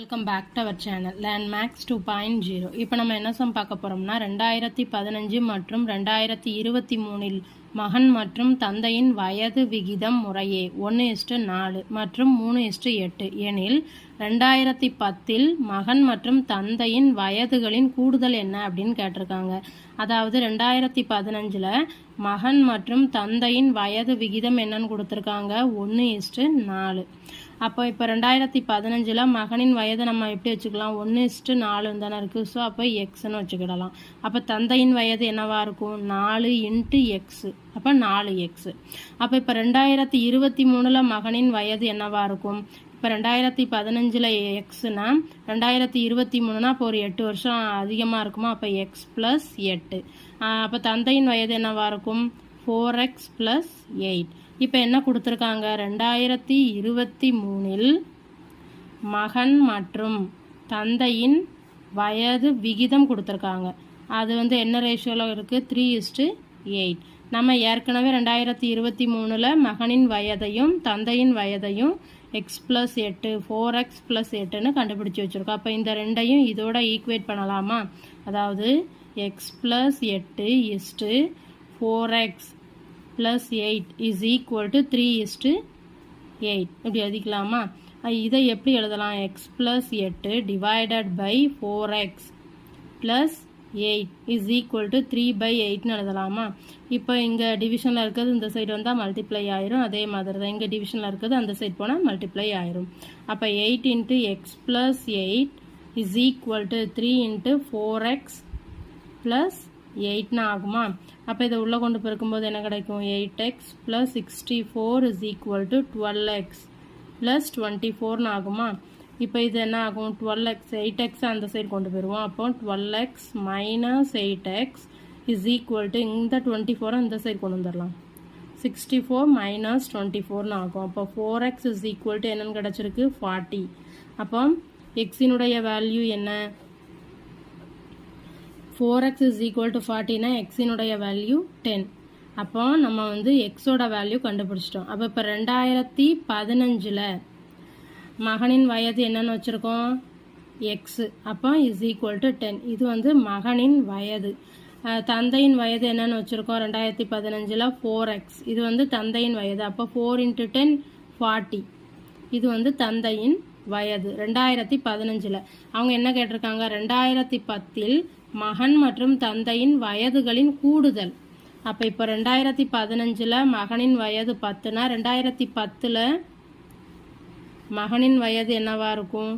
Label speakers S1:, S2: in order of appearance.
S1: Welcome back to our channel Learn Max 2.0. இப்போ நம்ம என்ன சம் பார்க்க போகிறோம்னா 2015 மற்றும் 2023 மகன் மற்றும் தந்தையின் வயது விகிதம் முறையே 1:4 மற்றும் 3:8 எனில் 2010 மகன் மற்றும் தந்தையின் வயதுகளின் கூடுதல் என்ன அப்படின்னு கேட்டிருக்காங்க. அதாவது 2015 மகன் மற்றும் தந்தையின் வயது விகிதம் என்னன்னு கொடுத்துருக்காங்க 1:4. அப்போ இப்போ 2015 மகனின் வயதை நம்ம எப்படி வச்சுக்கலாம் 1:4 தானே இருக்குது. ஸோ அப்போ எக்ஸ்ன்னு வச்சுக்கிடலாம். அப்போ தந்தையின் வயது என்னவா இருக்கும் 4 × எக்ஸ், அப்போ 4x. அப்போ இப்போ 2023 மகனின் வயது என்னவா இருக்கும், இப்போ 2015 எக்ஸ்னா 2023 அப்போ ஒரு 8 வருஷம் அதிகமாக இருக்குமா, அப்போ எக்ஸ் + 8. அப்போ தந்தையின் வயது என்னவா இருக்கும் 4x + 8. இப்போ என்ன கொடுத்துருக்காங்க 2023 மகன் மற்றும் தந்தையின் வயது விகிதம் கொடுத்துருக்காங்க. அது என்ன ரேஷியோவில் இருக்குது 3:8. நம்ம ஏற்கனவே 2023 மகனின் வயதையும் தந்தையின் வயதையும் x + 8 4x + 8ன்னு கண்டுபிடிச்சி வச்சுருக்கோம். அப்போ இந்த ரெண்டையும் இதோட ஈக்குவேட் பண்ணலாமா, அதாவது x + 8 = 4x + 8 = 3:8. இப்படி எழுதிக்கலாமா. இதை எப்படி எழுதலாம், x + 8 / 4x + 8 = 3/8ன்னு எழுதலாமா. இப்போ இங்கே டிவிஷனில் இருக்கிறது இந்த சைடு வந்தால் மல்டிப்ளை ஆயிரும். அதே மாதிரி தான் இங்கே டிவிஷனில் இருக்கிறது அந்த சைடு போனால் மல்டிப்ளை ஆயிரும். அப்போ 8 × x + 8 = 3 × 4x + 8ன்னு ஆகுமா. அப்போ இதை உள்ளே கொண்டு பெருக்கும்போது என்ன கிடைக்கும் 8x + 64 = 12x + 24ன்னு ஆகுமா. இப்போ இது என்ன ஆகும் 12x 8x அந்த சைடு கொண்டு போயிடுவோம். அப்போ 12x - 8x = இந்த 24 இந்த சைடு கொண்டு வந்துடலாம் 64 - 24ன்னு ஆகும். அப்போ 4x = என்னன்னு கிடச்சிருக்கு 40. அப்போ எக்ஸினுடைய வேல்யூ என்ன 4x = 40னா எக்ஸினுடைய வேல்யூ 10. அப்போ நம்ம எக்ஸோட வேல்யூ கண்டுபிடிச்சிட்டோம். அப்போ இப்போ 2015 மகனின் வயது என்னன்னு வச்சுருக்கோம் எக்ஸு, அப்போ = 10. இது மகனின் வயது. தந்தையின் வயது என்னன்னு வச்சுருக்கோம் 2015 4x. இது தந்தையின் வயது. அப்போ 4 × 10 40. இது தந்தையின் வயது 2015. அவங்க என்ன கேட்டிருக்காங்க 2010 மகன் மற்றும் தந்தையின் வயதுகளின் கூடுதல். அப்போ இப்போ 2015 மகனின் வயது 10னா 2010 மகனின் வயது என்னவா இருக்கும்